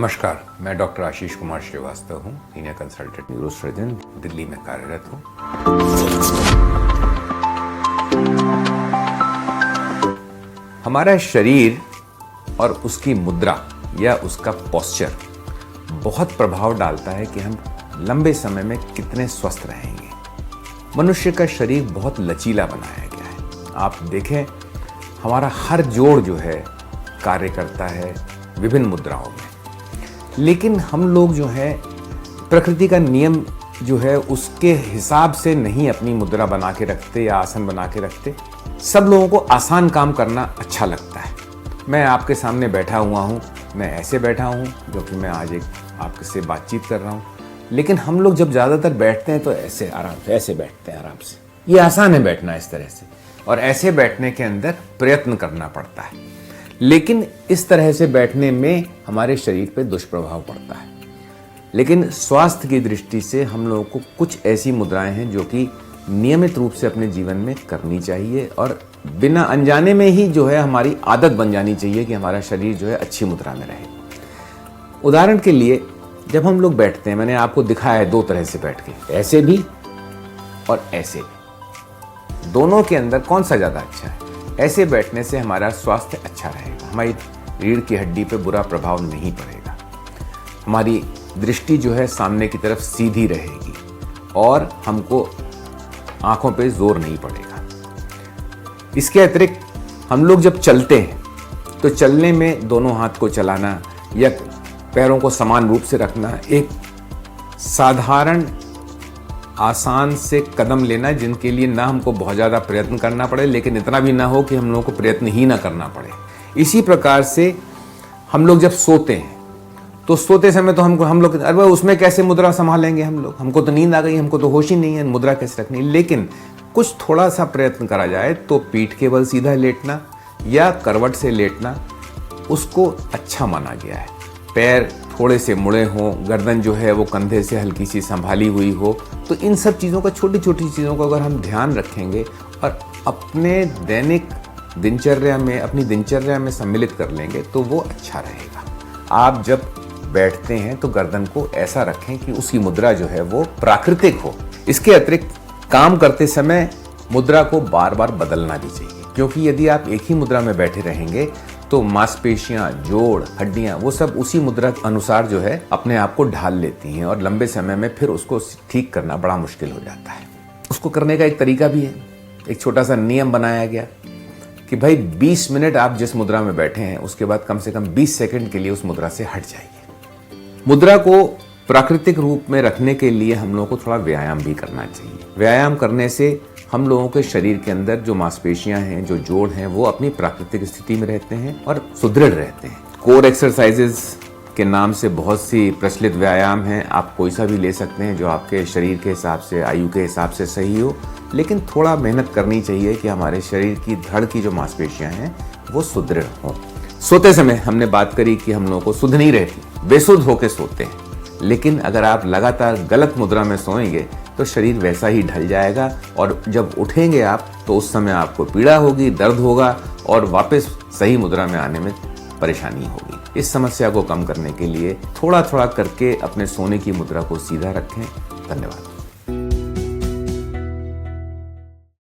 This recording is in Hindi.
नमस्कार, मैं डॉक्टर आशीष कुमार श्रीवास्तव हूँ, सीनियर कंसल्टेंट न्यूरोसर्जन, दिल्ली में कार्यरत हूँ। हमारा शरीर और उसकी मुद्रा या उसका पोस्चर बहुत प्रभाव डालता है कि हम लंबे समय में कितने स्वस्थ रहेंगे। मनुष्य का शरीर बहुत लचीला बनाया गया है। आप देखें, हमारा हर जोड़ जो है कार्य करता है विभिन्न मुद्राओं में, लेकिन हम लोग जो है प्रकृति का नियम जो है उसके हिसाब से नहीं अपनी मुद्रा बना के रखते या आसन बना के रखते। सब लोगों को आसान काम करना अच्छा लगता है। मैं आपके सामने बैठा हुआ हूँ, मैं ऐसे बैठा हूँ जो कि मैं आज एक आपके से बातचीत कर रहा हूँ, लेकिन हम लोग जब ज़्यादातर बैठते हैं तो ऐसे आराम से ऐसे बैठते हैं आराम से। ये आसान है बैठना इस तरह से, और ऐसे बैठने के अंदर प्रयत्न करना पड़ता है, लेकिन इस तरह से बैठने में हमारे शरीर पे दुष्प्रभाव पड़ता है। लेकिन स्वास्थ्य की दृष्टि से हम लोगों को कुछ ऐसी मुद्राएं हैं जो कि नियमित रूप से अपने जीवन में करनी चाहिए, और बिना अनजाने में ही जो है हमारी आदत बन जानी चाहिए कि हमारा शरीर जो है अच्छी मुद्रा में रहे। उदाहरण के लिए, जब हम लोग बैठते हैं, मैंने आपको दिखाया है दो तरह से बैठ के, ऐसे भी और ऐसे भी। दोनों के अंदर कौन सा ज़्यादा अच्छा है? ऐसे बैठने से हमारा स्वास्थ्य अच्छा रहेगा, हमारी रीढ़ की हड्डी पे बुरा प्रभाव नहीं पड़ेगा, हमारी दृष्टि जो है सामने की तरफ सीधी रहेगी और हमको आंखों पे जोर नहीं पड़ेगा। इसके अतिरिक्त हम लोग जब चलते हैं तो चलने में दोनों हाथ को चलाना या पैरों को समान रूप से रखना, एक साधारण आसान से कदम लेना जिनके लिए ना हमको बहुत ज़्यादा प्रयत्न करना पड़े, लेकिन इतना भी ना हो कि हम लोगों को प्रयत्न ही ना करना पड़े। इसी प्रकार से हम लोग जब सोते हैं तो सोते समय तो हम लोग अरे उसमें कैसे मुद्रा संभालेंगे हम लोग, हमको तो नींद आ गई, हमको तो होश ही नहीं है, मुद्रा कैसे रखनी। लेकिन कुछ थोड़ा सा प्रयत्न करा जाए तो पीठ के बल सीधा लेटना या करवट से लेटना उसको अच्छा माना गया है। पैर थोड़े से मुड़े हों, गर्दन जो है वो कंधे से हल्की सी संभाली हुई हो, तो इन सब चीज़ों का, छोटी छोटी चीज़ों का अगर हम ध्यान रखेंगे और अपने दैनिक दिनचर्या में, अपनी दिनचर्या में सम्मिलित कर लेंगे तो वो अच्छा रहेगा। आप जब बैठते हैं तो गर्दन को ऐसा रखें कि उसकी मुद्रा जो है वो प्राकृतिक हो। इसके अतिरिक्त काम करते समय मुद्रा को बार बार बदलना भी चाहिए, क्योंकि यदि आप एक ही मुद्रा में बैठे रहेंगे तो मांसपेशियां, जोड़, हड्डियां वो सब उसी मुद्रा के अनुसार जो है अपने आप को ढाल लेती हैं, और लंबे समय में फिर उसको ठीक करना बड़ा मुश्किल हो जाता है। उसको करने का एक तरीका भी है, एक छोटा सा नियम बनाया गया कि भाई 20 मिनट आप जिस मुद्रा में बैठे हैं उसके बाद कम से कम 20 सेकंड के लिए उस मुद्रा से हट जाइए। मुद्रा को प्राकृतिक रूप में रखने के लिए हम लोगों को थोड़ा व्यायाम भी करना चाहिए। व्यायाम करने से हम लोगों के शरीर के अंदर जो मांसपेशियां हैं, जो जोड़ हैं, वो अपनी प्राकृतिक स्थिति में रहते हैं और सुदृढ़ रहते हैं। कोर एक्सरसाइजेज के नाम से बहुत सी प्रचलित व्यायाम हैं, आप कोई सा भी ले सकते हैं जो आपके शरीर के हिसाब से, आयु के हिसाब से सही हो, लेकिन थोड़ा मेहनत करनी चाहिए कि हमारे शरीर की धड़ की जो मांसपेशियां हैं वो सुदृढ़ हों। सोते समय हमने बात करी कि हम लोगों को सुध नहीं रहती, बेसुध होकर सोते हैं, लेकिन अगर आप लगातार गलत मुद्रा में सोएंगे तो शरीर वैसा ही ढल जाएगा, और जब उठेंगे आप तो उस समय आपको पीड़ा होगी, दर्द होगा, और वापस सही मुद्रा में आने में परेशानी होगी। इस समस्या को कम करने के लिए थोड़ा थोड़ा करके अपने सोने की मुद्रा को सीधा रखें। धन्यवाद।